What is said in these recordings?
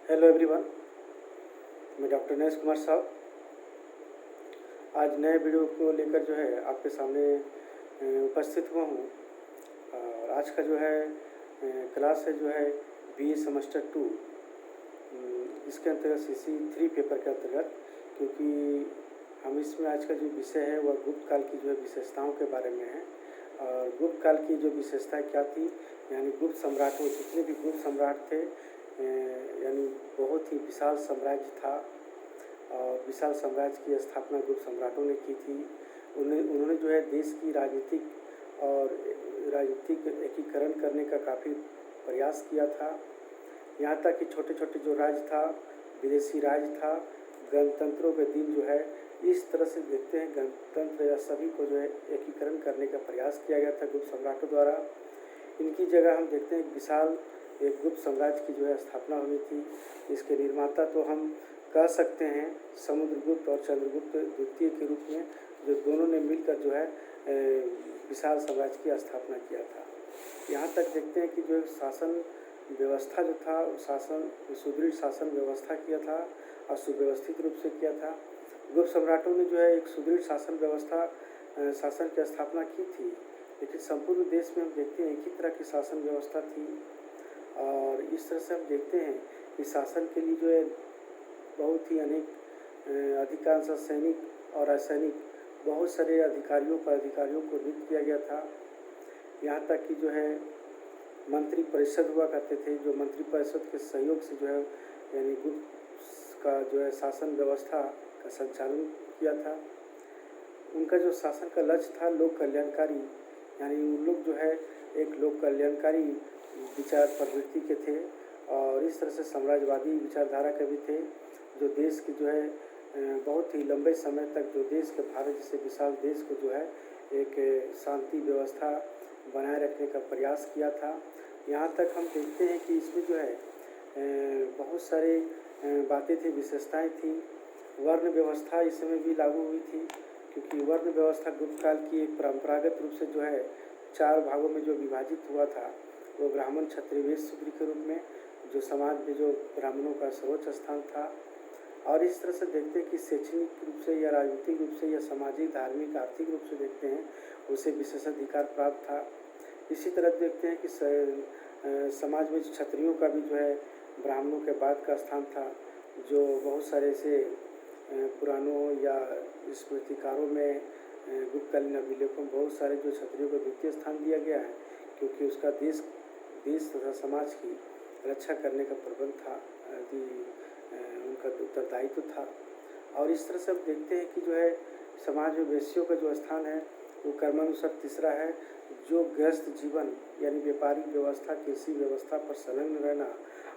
Hello everyone, मैं doctor Naresh Kumar साहब आज नए वीडियो को लेकर जो है आपके सामने उपस्थित हुआ हूँ। और आज का जो है क्लास है जो है बीए सेमेस्टर 2 इसके अंतर्गत सीसी 3 पेपर के अंतर्गत, क्योंकि हम इसमें आज का जो विषय है वह गुप्त काल की जो है विशेषताओं के बारे में है। और गुप्त काल की जो विशेषताएं क्या थी, यानी गुप्त सम्राटों जितने भी गुप्त सम्राट थे, यानी बहुत ही विशाल साम्राज्य था और विशाल साम्राज्य की स्थापना गुप्त सम्राटों ने की थी। उन्होंने जो है देश की राजनीतिक एकीकरण करने का काफ़ी प्रयास किया था। यहाँ तक कि छोटे छोटे जो राज्य था, विदेशी राज्य था, गणतंत्रों के दिन जो है इस तरह से देखते हैं गणतंत्र या सभी को जो है एकीकरण करने का प्रयास किया गया था गुप्त सम्राटों द्वारा। इनकी जगह हम देखते हैं विशाल एक गुप्त साम्राज्य की जो है स्थापना हुई थी। इसके निर्माता तो हम कह सकते हैं समुद्रगुप्त और चंद्रगुप्त द्वितीय के रूप में, जो दोनों ने मिलकर जो है विशाल साम्राज्य की स्थापना किया था। यहाँ तक देखते हैं कि जो शासन व्यवस्था जो था, सुदृढ़ शासन व्यवस्था किया था और सुव्यवस्थित रूप से किया था। गुप्त सम्राटों ने जो है एक सुदृढ़ शासन की स्थापना की थी, लेकिन संपूर्ण देश में हम देखते हैं एक ही तरह की शासन व्यवस्था थी। और इस तरह से हम देखते हैं कि शासन के लिए जो है बहुत ही अनेक अधिकांश सैनिक और असैनिक बहुत सारे अधिकारियों को नियुक्त किया गया था। यहाँ तक कि जो है मंत्री परिषद हुआ करते थे, जो मंत्री परिषद के सहयोग से जो है यानी गुप्त का जो है शासन व्यवस्था का संचालन किया था। उनका जो शासन का लक्ष्य था लोक कल्याणकारी, यानी उन लोग जो है एक लोक कल्याणकारी विचार प्रवृत्ति के थे और इस तरह से साम्राज्यवादी विचारधारा के भी थे, जो देश की जो है बहुत ही लंबे समय तक जो देश के भारत जैसे विशाल देश को जो है एक शांति व्यवस्था बनाए रखने का प्रयास किया था। यहाँ तक हम देखते हैं कि इसमें जो है बहुत सारे बातें थी, विशेषताएं थी। वर्ण व्यवस्था इस समय भी लागू हुई थी, क्योंकि वर्ण व्यवस्था गुप्त काल की एक परंपरागत रूप से जो है 4 भागों में जो विभाजित हुआ था, वो ब्राह्मण, क्षत्रिय, वैश्य, शूद्र के रूप में, जो समाज में जो ब्राह्मणों का सर्वोच्च स्थान था। और इस तरह से देखते हैं कि शैक्षणिक रूप से या राजनीतिक रूप से या सामाजिक, धार्मिक, आर्थिक रूप से देखते हैं उसे विशेषाधिकार प्राप्त था। इसी तरह देखते हैं कि समाज में क्षत्रियों का भी जो है ब्राह्मणों के बाद का स्थान था, जो बहुत सारे से पुराणों या स्मृतिकारों में गुप्तकालीन अभिलेखों में बहुत सारे जो क्षत्रियों को द्वितीय स्थान दिया गया है, क्योंकि उसका देश तथा समाज की रक्षा करने का प्रबंध था, उनका उत्तरदायित्व था। और इस तरह से हम देखते हैं कि जो है समाज में वैश्यों का जो स्थान है वो कर्मानुसार तीसरा है, जो गृहस्थ जीवन यानी व्यापारिक व्यवस्था, कृषि व्यवस्था पर संलग्न रहना।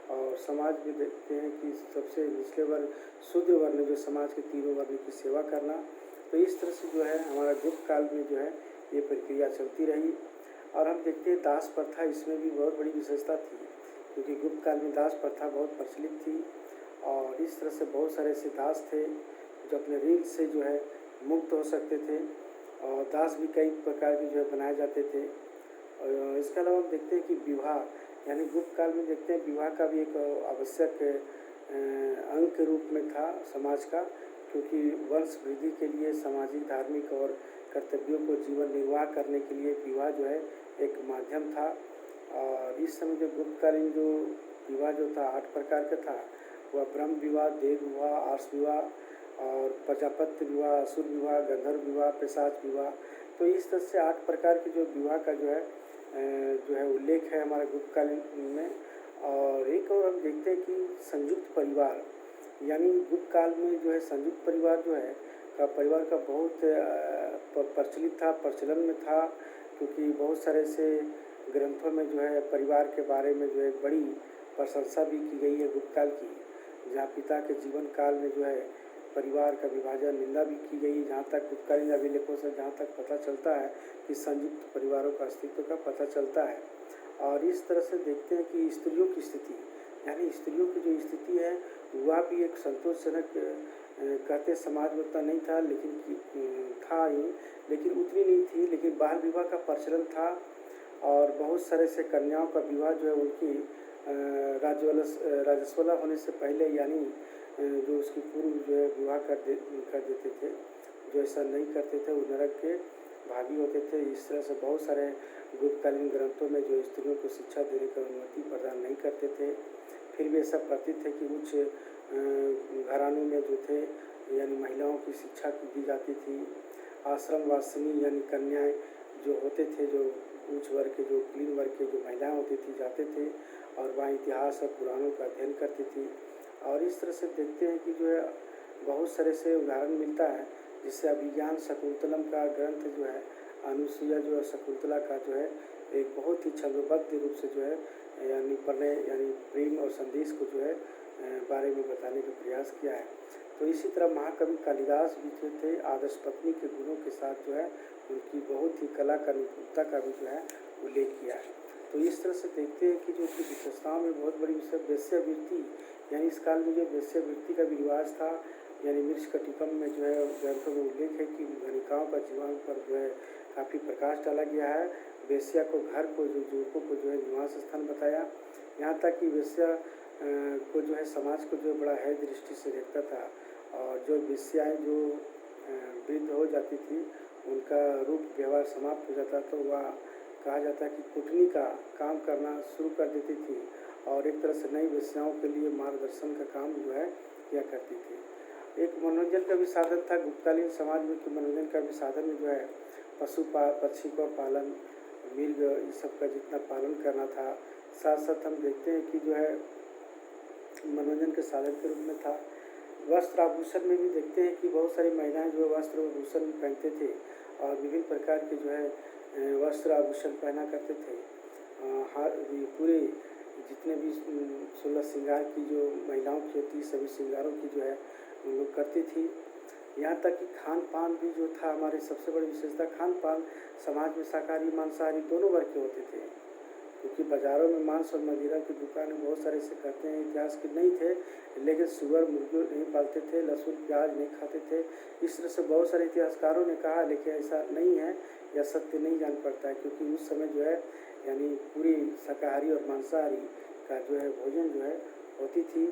और समाज में देखते हैं कि सबसे निचले वर्ग शूद्र वर्ण, जो समाज के तीनों वर्ण की सेवा करना। तो इस तरह से जो है हमारा गुप्त काल में जो है ये प्रक्रिया चलती रही। और हम देखते हैं दास प्रथा, इसमें भी बहुत बड़ी विशेषता थी, क्योंकि गुप्त काल में दास प्रथा बहुत प्रचलित थी। और इस तरह से बहुत सारे ऐसे दास थे जो अपने ऋण से जो है मुक्त हो सकते थे, और दास भी कई प्रकार के जो है बनाए जाते थे। और इसके अलावा हम देखते हैं कि विवाह, यानी गुप्त काल में देखते हैं विवाह का भी एक आवश्यक अंग के रूप में था समाज का, क्योंकि वंश वृद्धि के लिए, सामाजिक, धार्मिक और कर्तव्यों को जीवन निर्वाह करने के लिए विवाह जो है एक माध्यम था। और इस समय जो गुप्तकालीन जो विवाह जो था 8 प्रकार का था, वह ब्रह्म विवाह, देव विवाह, आर्ष विवाह और प्रजापत्य विवाह, असुर विवाह, गंधर्व विवाह, पिशाच विवाह। तो इस तरह से 8 प्रकार के जो विवाह का जो है उल्लेख है हमारे गुप्तकालीन में। और एक और हम देखते हैं कि संयुक्त परिवार, यानी गुप्त काल में जो है संयुक्त परिवार जो है परिवार का बहुत प्रचलित था, प्रचलन में था, क्योंकि बहुत सारे ऐसे ग्रंथों में जो है परिवार के बारे में जो है बड़ी प्रशंसा भी की गई है गुप्त काल की, जहाँ पिता के जीवन काल में जो है परिवार का विभाजन, निंदा भी की गई। जहाँ तक गुप्तकालीन अभिलेखों से जहाँ तक पता चलता है कि संयुक्त परिवारों का अस्तित्व का पता चलता है। और इस तरह से देखते हैं कि स्त्रियों की स्थिति, यानी स्त्रियों की जो स्थिति है वह भी एक संतोषजनक कहते समाज में उतना नहीं था, लेकिन था ही, लेकिन उतनी नहीं थी। लेकिन बाल विवाह का प्रचलन था और बहुत सारे से कन्याओं का विवाह जो है उनकी राजस्वला होने से पहले यानी जो उसकी पूर्व जो है विवाह कर देते थे। जो ऐसा नहीं करते थे वो नरक के भागी होते थे। इस तरह से बहुत सारे गुप्तकालीन ग्रंथों में जो स्त्रियों को शिक्षा देने की अनुमति प्रदान नहीं करते थे। फिर भी ऐसा प्रतीत है कि उच्च घरानों में जो थे यानी महिलाओं की शिक्षा दी जाती थी। आश्रम वासिनी यानी कन्याएं जो होते थे, जो उच्च वर्ग के, जो कुलीन वर्ग के जो महिलाएं होती थी, जाते थे और वहाँ इतिहास और पुराणों का अध्ययन करती थी। और इस तरह से देखते हैं कि जो है बहुत सारे से उदाहरण मिलता है, जिससे अभिज्ञान शकुंतलम का ग्रंथ जो है, अनुसुईया जो है शकुंतला का जो है एक बहुत ही छंदोबद्ध रूप से जो है यानी प्रणय यानी प्रेम और संदेश को जो है बारे में बताने का प्रयास किया है। तो इसी तरह महाकवि कालिदास भी जो थे आदर्श पत्नी के गुणों के साथ जो है उनकी बहुत ही कला का निपुणता का भी जो है उल्लेख किया है। तो इस तरह से देखते हैं कि जो उसकी विशेषताओं में बहुत बड़ी विषय वेश्यावृत्ति, यानी इस काल में जो वेश्यावृत्ति का भी रिवाज था, यानी मृच्छकटिकम में जो है ग्रंथों में उल्लेख है कि गणिकाओं का जीवन पर जो है काफ़ी प्रकाश डाला गया है। वेश्या को घर को, जो युवकों को जो है निवास स्थान बताया। यहाँ तक कि वेश्या को जो है समाज को जो बड़ा है दृष्टि से देखता था, और जो वेश्याएँ जो वृद्ध हो जाती थी उनका रूप व्यवहार समाप्त हो जाता, तो वह कहा जाता है कि कुटनी का काम करना शुरू कर देती थी और एक तरह से नई वेश्याओं के लिए मार्गदर्शन का काम जो है किया करती थी। एक मनोरंजन का भी साधन था गुप्तकालीन समाज में, कि मनोरंजन का भी साधन में जो है पक्षी का पालन, मृग, इस सब का जितना पालन करना था। साथ साथ हम देखते हैं कि जो है मनोरंजन के साधन के रूप में था। वस्त्र आभूषण में भी देखते हैं कि बहुत सारी महिलाएं जो है वस्त्र आभूषण भी पहनते थे और विभिन्न प्रकार के जो है वस्त्र आभूषण पहना करते थे। पूरे जितने भी 16 श्रृंगार की जो महिलाओं की होती, सभी श्रृंगारों की जो है उन लोग करती थी। यहाँ तक कि खान पान भी जो था, हमारी सबसे बड़ी विशेषता खान पान समाज में शाकाहारी मांसाहारी दोनों वर्ग के होते थे, क्योंकि बाज़ारों में मांस और मदिरा की दुकानें बहुत सारे से कहते हैं इतिहास के नहीं थे, लेकिन सुअर मुर्गी नहीं पालते थे, लहसुन प्याज नहीं खाते थे। इस तरह से बहुत सारे इतिहासकारों ने कहा, लेकिन ऐसा नहीं है या सत्य नहीं जान पड़ता है, क्योंकि उस समय जो है यानी पूरी शाकाहारी और मांसाहारी का जो है भोजन जो है होती थी।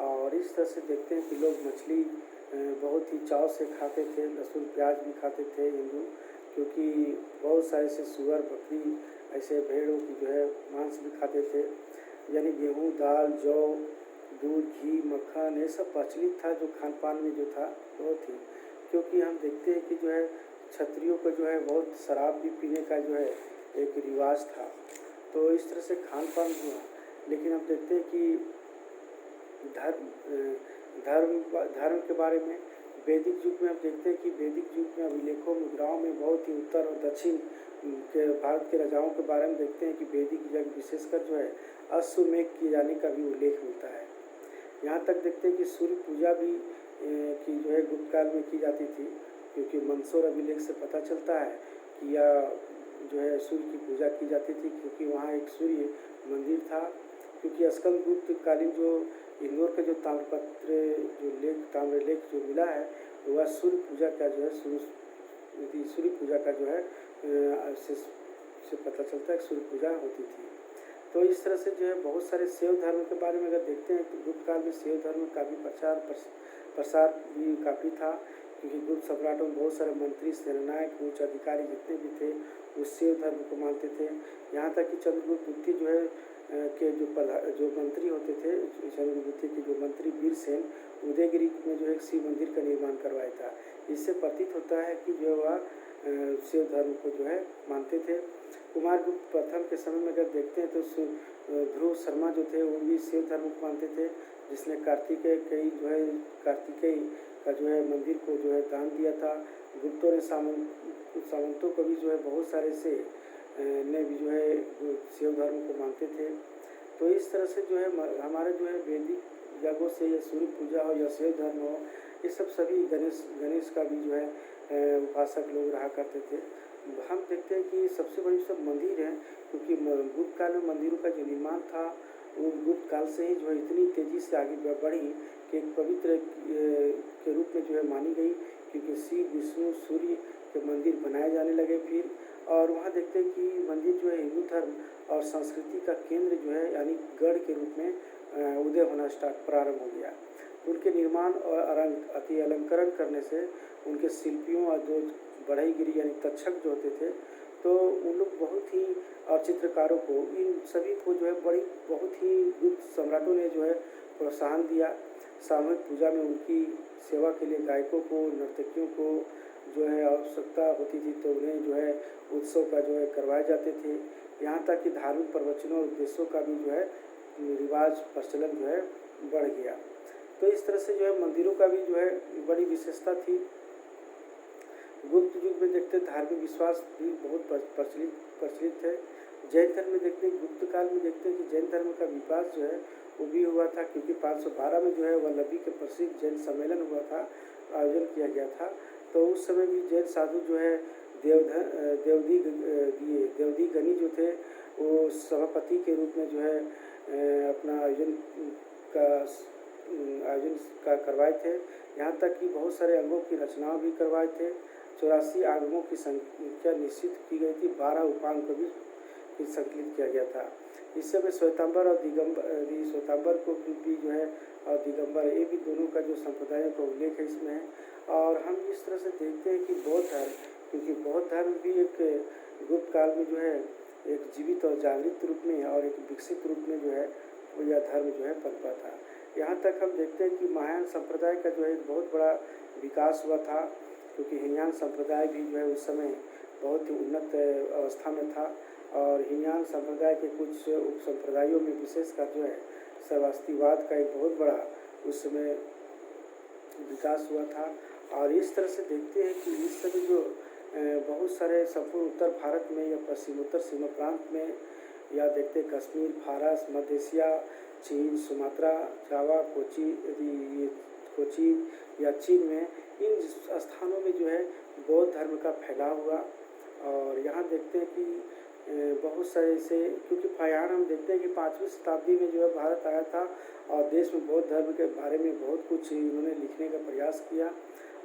और इस तरह से देखते हैं कि लोग मछली बहुत ही चाव से खाते थे, लहसुन प्याज भी खाते थे हिंदू, क्योंकि बहुत सारे से सुअर बकरी ऐसे भेड़ों की जो है मांस भी खाते थे। यानी गेहूँ, दाल, जौ, दूध, घी, मक्खन, ये सब प्रचलित था जो खान पान में जो था बहुत ही, क्योंकि हम देखते हैं कि जो है क्षत्रियों को जो है बहुत शराब भी पीने का जो है एक रिवाज था। तो इस तरह से खान पान हुआ। लेकिन हम देखते हैं कि धर्म के बारे में वैदिक युग में हम देखते हैं कि वैदिक युग में अभिलेखों मुद्राओं में बहुत ही उत्तर और दक्षिण के भारत के राजाओं के बारे में देखते हैं कि वैदिक युग विशेषकर जो है अश्वमेध किए जाने का भी उल्लेख मिलता है। यहाँ तक देखते हैं कि सूर्य पूजा भी की जो है गुप्त काल में की जाती थी, क्योंकि मंदसौर अभिलेख से पता चलता है कि यह जो है सूर्य की पूजा की जाती थी, क्योंकि वहाँ एक सूर्य मंदिर था। क्योंकि स्कंदगुप्त कालीन जो इंदौर का जो ताम्रलेख जो मिला है, वह सूर्य पूजा का जो है सूर्य पूजा का जो है से पता चलता है कि सूर्य पूजा होती थी। तो इस तरह से जो है बहुत सारे शैव धर्म के बारे में अगर देखते हैं तो गुप्त काल में शैव धर्म का भी प्रसार भी काफ़ी था, क्योंकि गुप्त सम्राटों में बहुत सारे मंत्री, सेनानायक, उच्च अधिकारी जितने भी थे वो शैव धर्म को मानते थे। यहाँ तक कि चंद्रगुप्त द्वितीय जो है के जो मंत्री होते थे, चंद्रगुप्त द्वितीय के जो मंत्री वीरसेन, उदयगिरी में जो एक शिव मंदिर का निर्माण करवाया था। इससे प्रतीत होता है कि जो वह शैव धर्म को जो है मानते थे। कुमारगुप्त प्रथम के समय में अगर देखते हैं तो ध्रुव शर्मा जो थे वो भी शैव धर्म को मानते थे, जिसने कार्तिकेय का जो है मंदिर को जो है दान दिया था। गुप्तों ने सामंतों को भी जो है बहुत सारे से ने भी जो है शैव धर्म को मानते थे। तो इस तरह से जो है हमारे जो है वैदिक यागों से या सूर्य पूजा हो या शैव धर्म हो, ये सब सभी गणेश का भी जो है उपासक लोग रहा करते थे। हम देखते हैं कि सबसे बड़ी सब मंदिर है, क्योंकि गुप्त काल में मंदिरों का जो निर्माण था वो गुप्त काल से ही जो है इतनी तेज़ी से आगे बढ़ी कि एक पवित्र के रूप में जो है मानी गई, क्योंकि शिव, विष्णु, सूर्य के मंदिर बनाए जाने लगे फिर, और वहाँ देखते हैं कि मंदिर जो है हिंदू धर्म और संस्कृति का केंद्र जो है यानी गढ़ के रूप में उदय होना प्रारंभ हो गया। उनके निर्माण और अति अलंकरण करने से उनके शिल्पियों और जो बढ़ईगिरी यानी तक्षक जो होते थे, तो उन लोग बहुत ही, और चित्रकारों को, इन सभी को जो है बहुत ही गुप्त सम्राटों ने जो है प्रोत्साहन दिया। सामूहिक पूजा में उनकी सेवा के लिए गायकों को, नर्तकियों को जो है आवश्यकता होती थी, तो उन्हें जो है उत्सव का जो है करवाए जाते थे। यहाँ तक कि धार्मिक प्रवचनों और उपदेशों का भी जो है रिवाज प्रचलन जो है बढ़ गया। तो इस तरह से जो है मंदिरों का भी जो है बड़ी विशेषता थी। गुप्त युग में देखते धार्मिक विश्वास भी बहुत प्रचलित है। जैन धर्म में देखते हैं, गुप्त काल में देखते हैं कि जैन धर्म का विकास जो है वो भी हुआ था, क्योंकि 512 में जो है वल्लभी के प्रसिद्ध जैन सम्मेलन हुआ था, आयोजन किया गया था। तो उस समय भी जैन साधु जो है देवदी गनी जो थे, वो सभापति के रूप में जो है अपना आयोजन का करवाए थे। यहाँ तक कि बहुत सारे अंगों की रचनाओं भी करवाए थे। 84 आगमों की संख्या निश्चित की गई थी, 12 उपांग को भी संकलित किया गया था। इस समय श्वेतांबर और श्वेतांबर को भी जो है और दिगंबर, ये भी दोनों का जो संप्रदायों का उल्लेख है इसमें है। और हम इस तरह से देखते हैं कि बौद्ध धर्म, क्योंकि बौद्ध धर्म भी एक गुप्त काल में जो है एक जीवित और जागृत रूप में और एक विकसित रूप में जो है वो यह धर्म जो है पनपा था। यहाँ तक हम देखते हैं कि महायान संप्रदाय का जो है एक बहुत बड़ा विकास हुआ था, क्योंकि हीनयान संप्रदाय भी जो है उस समय बहुत ही उन्नत अवस्था में था। और हीनयान संप्रदाय के कुछ उप संप्रदायों में विशेषकर जो है सर्वास्तिवाद का एक बहुत बड़ा उस समय विकास हुआ था। और इस तरह से देखते हैं कि इस समय जो बहुत सारे संपूर्ण उत्तर भारत में या पश्चिमोत्तर सीमा प्रांत में, या देखते हैं कश्मीर, फारस, मध्य एशिया, चीन, सुमात्रा, जावा, कोची या चीन में, इन स्थानों में जो है बौद्ध धर्म का फैलाव हुआ। और यहाँ देखते हैं कि बहुत सारे ऐसे, क्योंकि फायान हम देखते हैं कि 5वीं शताब्दी में जो है भारत आया था और देश में बौद्ध धर्म के बारे में बहुत कुछ इन्होंने लिखने का प्रयास किया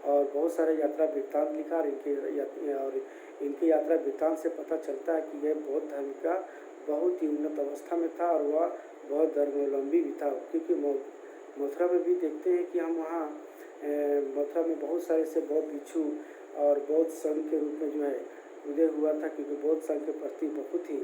और बहुत सारे यात्रा वृत्तांत लिखा। और इनके यात्रा वृत्तांत से पता चलता है कि यह बौद्ध धर्म का बहुत ही उन्नत अवस्था में था और वह बौद्ध धर्मावलंबी भी था। क्योंकि मथुरा में भी देखते हैं कि हम वहाँ मथुरा में बहुत सारे से बौद्ध भिक्षु और बौद्ध संघ के रूप में जो है उदय हुआ था, क्योंकि बौद्ध संघ के प्रति बहुत ही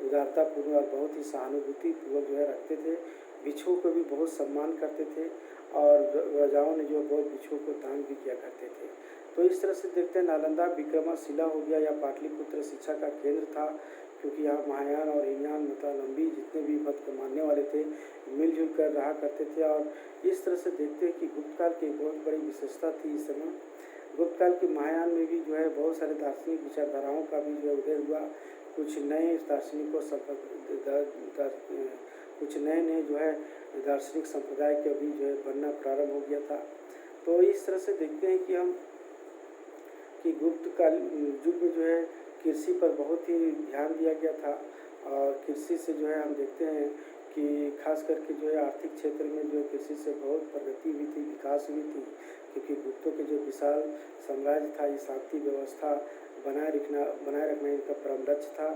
उदारतापूर्वक और बहुत ही सहानुभूतिपूर्वक जो है रखते थे। भिक्षुओं को भी बहुत सम्मान करते थे और राजाओं ने जो बौद्ध भिक्षुओं को दान भी किया करते थे। तो इस तरह से देखते हैं नालंदा विक्रमशिला हो गया या पाटलिपुत्र शिक्षा का केंद्र था, क्योंकि यहाँ महायान और हीनयान मतावलंबी जितने भी मत को मानने वाले थे मिलजुल कर रहा करते थे। और इस तरह से देखते हैं कि गुप्त काल की बहुत बड़ी विशेषता थी इस समय। गुप्त काल के महायान में भी जो है बहुत सारे दार्शनिक विचारधाराओं का भी जो है उदय हुआ। कुछ नए दार्शनिकों कुछ नए जो है दार्शनिक संप्रदाय के भी जो है बनना प्रारंभ हो गया था। तो इस तरह से देखते हैं कि हम कि गुप्त काल युग में जो है कृषि पर बहुत ही ध्यान दिया गया था। और कृषि से जो है हम देखते हैं कि खास करके जो है आर्थिक क्षेत्र में जो कृषि से बहुत प्रगति हुई थी, विकास हुई थी, क्योंकि गुप्तों के जो विशाल साम्राज्य था, ये शांति व्यवस्था बनाए रखना इनका परम लक्ष्य था।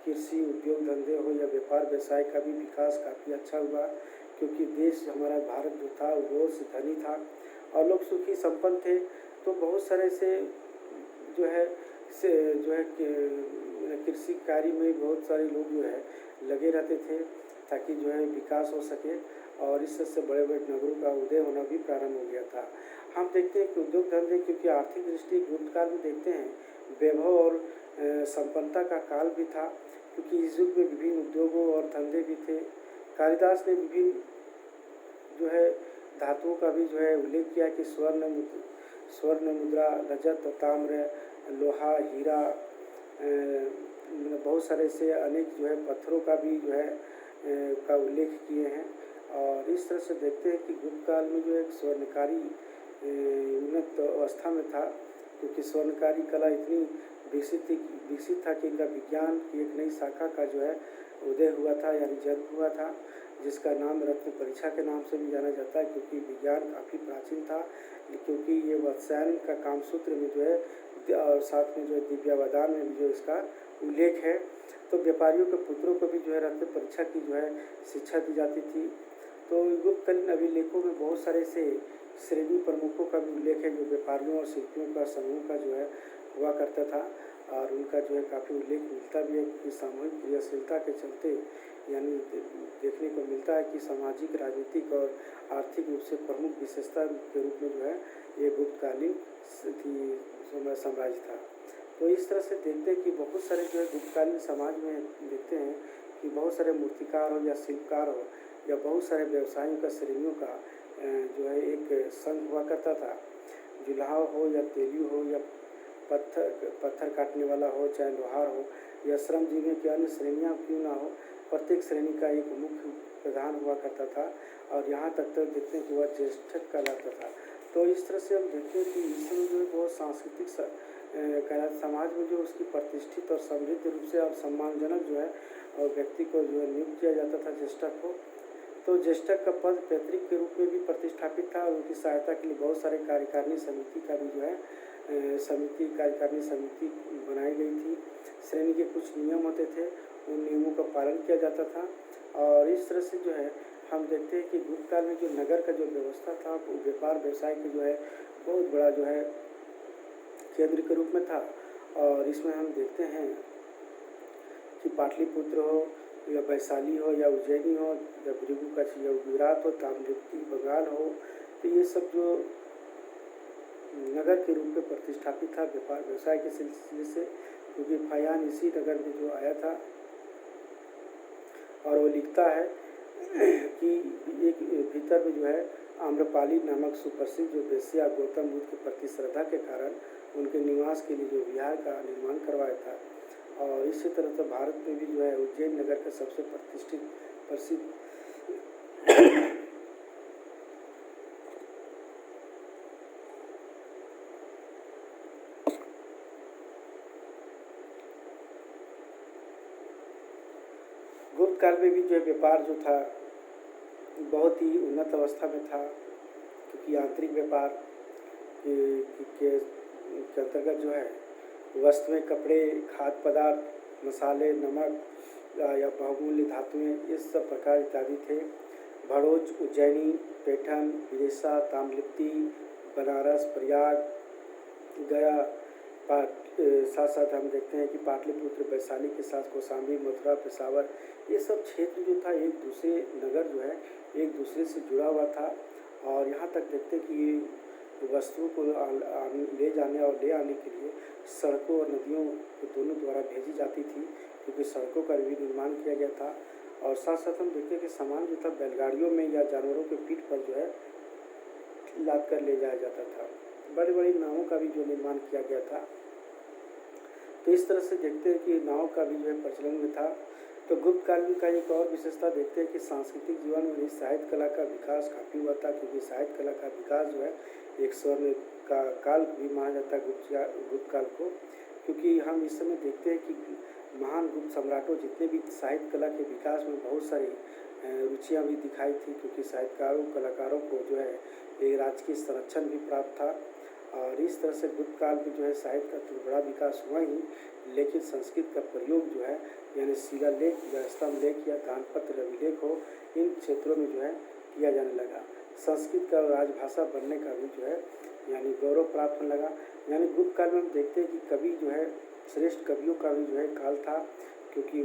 कृषि, उद्योग धंधे हो या व्यापार व्यवसाय का भी विकास काफ़ी अच्छा हुआ, क्योंकि देश हमारा भारत जो था वो बहुत से धनी था और लोग सुखी संपन्न थे। तो बहुत सारे से जो है कृषि कार्य में बहुत सारे लोग जो है लगे रहते थे, ताकि जो है विकास हो सके और इससे बड़े बड़े नगरों का उदय होना भी प्रारंभ हो गया था। हम देखते हैं कि उद्योग धंधे, क्योंकि आर्थिक दृष्टि गुप्त काल में देखते हैं वैभव और संपन्नता का काल भी था, क्योंकि इस युग में विभिन्न उद्योगों और धंधे भी थे। कालिदास ने विभिन्न जो है धातुओं का भी जो है उल्लेख किया कि स्वर्ण मुद्रा, रजत, ताम्र, लोहा, हीरा, बहुत सारे से अनेक जो है पत्थरों का भी जो है का उल्लेख किए हैं। और इस तरह से देखते हैं कि गुप्त काल में जो एक स्वर्णकारी उन्नत अवस्था में था, क्योंकि स्वर्णकारी कला इतनी विकसित था कि इनका विज्ञान की एक नई शाखा का जो है उदय हुआ था, यानी जन्म हुआ था, जिसका नाम रत्न परीक्षा के नाम से भी जाना जाता है। क्योंकि विज्ञान काफ़ी प्राचीन था, क्योंकि ये वात्स्यायन का कामसूत्र में जो है और साथ में जो है दिव्यावदान में भी जो इसका उल्लेख है। तो व्यापारियों के पुत्रों को भी जो है रहते परीक्षा की जो है शिक्षा दी जाती थी। तो गुप्तकालीन अभिलेखों में बहुत सारे ऐसे श्रेणी प्रमुखों का भी उल्लेख है जो व्यापारियों और शिल्पियों का समूह का जो है हुआ करता था, और उनका जो है काफ़ी उल्लेख मिलता भी है कि सामूहिक क्रियाशीलता के चलते यानी देखने को मिलता है कि सामाजिक, राजनीतिक और आर्थिक रूप से प्रमुख विशेषता के रूप में जो है ये गुप्तकालीन साम्राज्य था। तो इस तरह से देखते हैं कि बहुत सारे जो है गुप्तकालीन समाज में देखते हैं कि बहुत सारे मूर्तिकार हो या शिल्पकार हो या बहुत सारे व्यवसायियों का श्रेणियों का जो है एक संघ हुआ करता था। जुलाहा हो या तेली हो या पत्थर काटने वाला हो, चाहे लोहार हो या श्रमजीवियों की अन्य श्रेणियाँ क्यों ना हो, प्रत्येक श्रेणी का एक मुख्य प्रधान हुआ करता था। और यहाँ तक तो देखते हैं कि वह ज्येष्ठक कहलाता था। तो इस तरह से हम देखते हैं कि इस समय जो है बहुत सांस्कृतिक समाज में जो उसकी प्रतिष्ठित और समृद्ध रूप से और सम्मानजनक जो है और व्यक्ति को जो है नियुक्त किया जाता था ज्येष्ठक को। तो ज्येष्ठक का पद पैतृक के रूप में भी प्रतिष्ठापित था और उनकी सहायता के लिए बहुत सारे कार्यकारिणी समिति का भी जो है कार्यकारिणी समिति बनाई गई थी। श्रेणी के कुछ नियम होते थे, उन नियमों का पालन किया जाता था। और इस तरह से जो है हम देखते हैं कि गुप्त काल में जो नगर का जो व्यवस्था था वो व्यापार व्यवसाय के जो है बहुत बड़ा जो है केंद्र के रूप में था। और इसमें हम देखते हैं कि पाटलिपुत्र हो या वैशाली हो या उज्जैनी हो या भृगुकच्छ या गुजरात हो, ताम्रलिप्ति बंगाल हो, तो ये सब जो नगर के रूप में प्रतिष्ठापित था व्यापार व्यवसाय के सिलसिले से, क्योंकि फायान इसी नगर में जो आया था। और वो लिखता है कि एक भीतर में जो है आम्रपाली नामक सुप्रसिद्ध जो वेश्या गौतम बुद्ध के प्रति श्रद्धा के कारण उनके निवास के लिए जो विहार का निर्माण करवाया था। और इसी तरह से भारत में भी जो है उज्जैन नगर का सबसे प्रसिद्ध गुप्त काल में भी जो है व्यापार जो था बहुत ही उन्नत अवस्था में था, क्योंकि आंतरिक व्यापार के अंतर्गत जो है वस्तुएं, कपड़े, खाद्य पदार्थ, मसाले, नमक या बहुमूल्य धातुएं, इस सब प्रकार इत्यादि थे। भड़ोच, उज्जैनी, पैठन, विदिशा, ताम्रलिप्ति, बनारस, प्रयाग, गया, साथ साथ हम देखते हैं कि पाटलिपुत्र, वैशाली के साथ कौशाम्बी, मथुरा, पेशावर, ये सब क्षेत्र जो था एक दूसरे नगर जो है एक दूसरे से जुड़ा हुआ था। और यहाँ तक देखते हैं कि वस्तुओं को ले जाने और ले आने के लिए सड़कों और नदियों के दोनों द्वारा भेजी जाती थी, क्योंकि सड़कों का भी निर्माण किया गया था। और साथ साथ हम देखते हैं कि सामान जो था बैलगाड़ियों में या जानवरों के पीठ पर जो है लाद कर ले जाया जाता था। बड़ी बड़ी नावों का भी जो निर्माण किया गया था। तो इस तरह से देखते हैं कि नाव का भी जो है प्रचलन में था। तो गुप्त काल का एक और विशेषता देखते हैं कि सांस्कृतिक जीवन में साहित्य कला का विकास काफ़ी हुआ था, क्योंकि साहित्य कला का विकास जो है एक स्वर्ण का काल भी माना जाता है गुप्त काल को, क्योंकि हम इस समय देखते हैं कि महान गुप्त सम्राटों जितने भी साहित्य कला के विकास में बहुत सारी रुचियाँ भी दिखाई थी, क्योंकि साहित्यकारों कलाकारों को जो है एक राजकीय संरक्षण भी प्राप्त था। और इस तरह से गुप्त काल में जो है साहित्य का तो बड़ा विकास हुआ ही, लेकिन संस्कृत का प्रयोग जो है यानी शिलालेख या स्तंभ लेख या दानपत्र अभिलेख हो, इन क्षेत्रों में जो है किया जाने लगा। संस्कृत का राजभाषा बनने का भी जो है यानी गौरव प्राप्त होने लगा। यानी गुप्त काल में हम देखते हैं कि कवि जो है श्रेष्ठ कवियों का भी जो है काल था, क्योंकि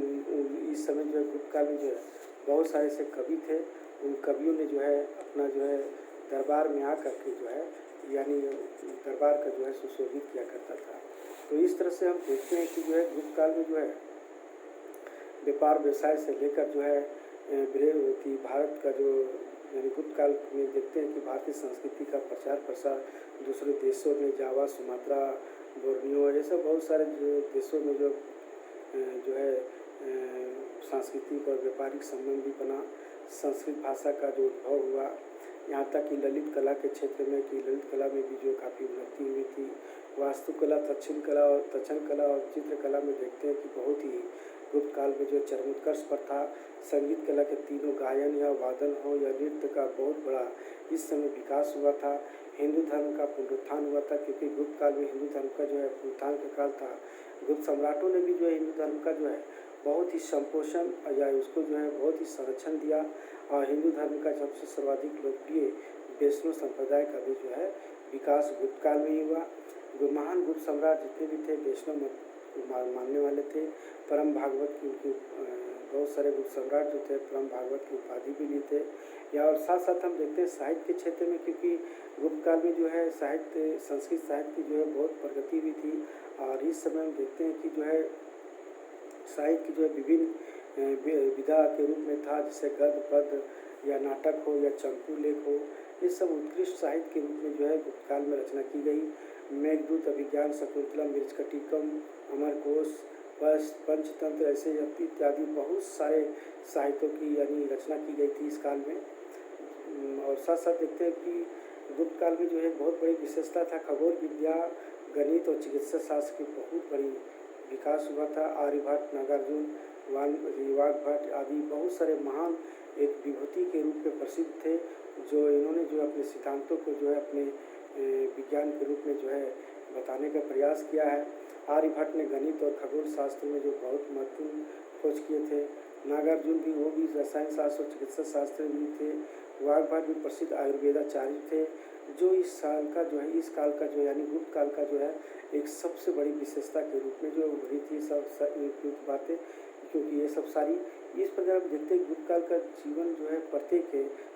इस समय जो है गुप्त काल में जो है बहुत सारे ऐसे कवि थे। उन कवियों ने जो है अपना जो है दरबार में आकर के जो है यानी दरबार का जो है सुशोभित किया करता था। तो इस तरह से हम देखते हैं कि जो है गुप्त काल में जो है व्यापार व्यवसाय से लेकर जो है कि भारत का जो यानी गुप्त काल में देखते हैं कि भारतीय संस्कृति का प्रचार प्रसार दूसरे देशों में, जावा, सुमात्रा, बोर्नियो, ये सब बहुत सारे जो देशों में जो है सांस्कृतिक और व्यापारिक संबंध भी बना। संस्कृत भाषा का जो उद्भव हुआ, यहाँ तक कि ललित कला के क्षेत्र में कि ललित कला में भी जो काफ़ी उन्नति हुई थी। वास्तुकला, दक्षिण कला और तक्षण कला और चित्रकला में देखते हैं कि बहुत ही गुप्त काल में जो चरमोत्कर्ष पर था। संगीत कला के तीनों गायन या वादन हो या नृत्य का बहुत बड़ा इस समय विकास हुआ था। हिंदू धर्म का पुनरुत्थान हुआ था, क्योंकि गुप्त काल में हिंदू धर्म का जो है पुनरुत्थान का काल था। गुप्त सम्राटों ने भी जो है हिंदू धर्म का जो है बहुत ही संपोषण या उसको जो है बहुत ही संरक्षण दिया, और हिंदू धर्म का सबसे सर्वाधिक लोकप्रिय वैष्णव संप्रदाय का भी जो है विकास गुप्त काल में ही हुआ। जो महान गुप्त सम्राट जितने भी थे वैष्णव मत को मानने वाले थे। परम भागवत की उनकी बहुत सारे गुप्त सम्राट जो थे परम भागवत की उपाधि भी लिए थे। या और साथ साथ हम देखते हैं साहित्य के क्षेत्र में, क्योंकि गुप्त काल में जो है साहित्य, संस्कृत साहित्य की जो है बहुत प्रगति भी थी। और इस समय हम देखते हैं कि जो है साहित्य की जो है विभिन्न विधा के रूप में था, जैसे गद्य पद्य या नाटक हो या चंपू लेख हो, ये सब उत्कृष्ट साहित्य के रूप में जो है गुप्त काल में रचना की गई। मेघदूत, अभिज्ञान, शकुंतलम, मृच्छकटिकम, अमरकोश, पंचतंत्र, ऐसे इत्यादि बहुत सारे साहित्यों की यानी रचना की गई थी इस काल में। और साथ साथ देखते हैं कि गुप्त काल में जो है बहुत बड़ी विशेषता था, खगोल विद्या, गणित और चिकित्सा शास्त्र की बहुत बड़ी विकास हुआ था। आर्यभट्ट, नागार्जुन, वाग्भट आदि बहुत सारे महान एक विभूति के रूप में प्रसिद्ध थे, जो इन्होंने जो अपने सिद्धांतों को जो है अपने विज्ञान के रूप में जो है बताने का प्रयास किया है। आर्यभट्ट ने गणित और खगोल शास्त्र में जो बहुत महत्वपूर्ण खोज किए थे। नागार्जुन भी, वो भी रसायन शास्त्र और चिकित्सा शास्त्र भी थे। वाग्भट भी प्रसिद्ध आयुर्वेदाचार्य थे, जो इस काल का जो यानी गुप्त काल का जो है एक सबसे बड़ी विशेषता के रूप में जो उभरी थी सब बातें, क्योंकि ये सब सारी इस प्रकार आप देखते हैं गुप्त काल का जीवन जो है प्रत्येक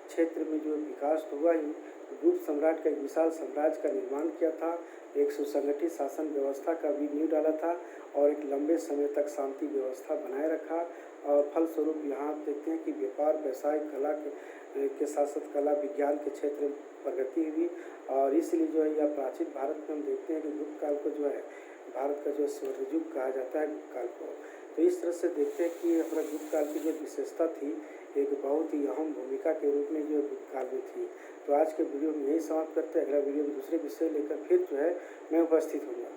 क्षेत्र में जो विकास तो हुआ ही। गुप्त सम्राट का एक विशाल साम्राज्य का निर्माण किया था, एक सुसंगठित शासन व्यवस्था का भी नींव डाला था और एक लंबे समय तक शांति व्यवस्था बनाए रखा। और फलस्वरूप यहाँ देखते हैं कि व्यापार, व्यवसाय, कला के साथ साथ कला विज्ञान के क्षेत्र में प्रगति हुई। और इसलिए जो है यह प्राचीन भारत में हम देखते हैं कि गुप्त काल को जो है भारत का जो स्वर्ण युग कहा जाता है गुप्त काल को। तो इस तरह से देखते हैं कि अपना गुप्त काल की जो विशेषता थी एक बहुत ही अहम भूमिका के रूप में जो गुप्त काल में थी। तो आज के वीडियो में यही समाप्त करते हैं। अगला वीडियो में दूसरे विषय लेकर फिर जो है मैं उपस्थित होऊंगा।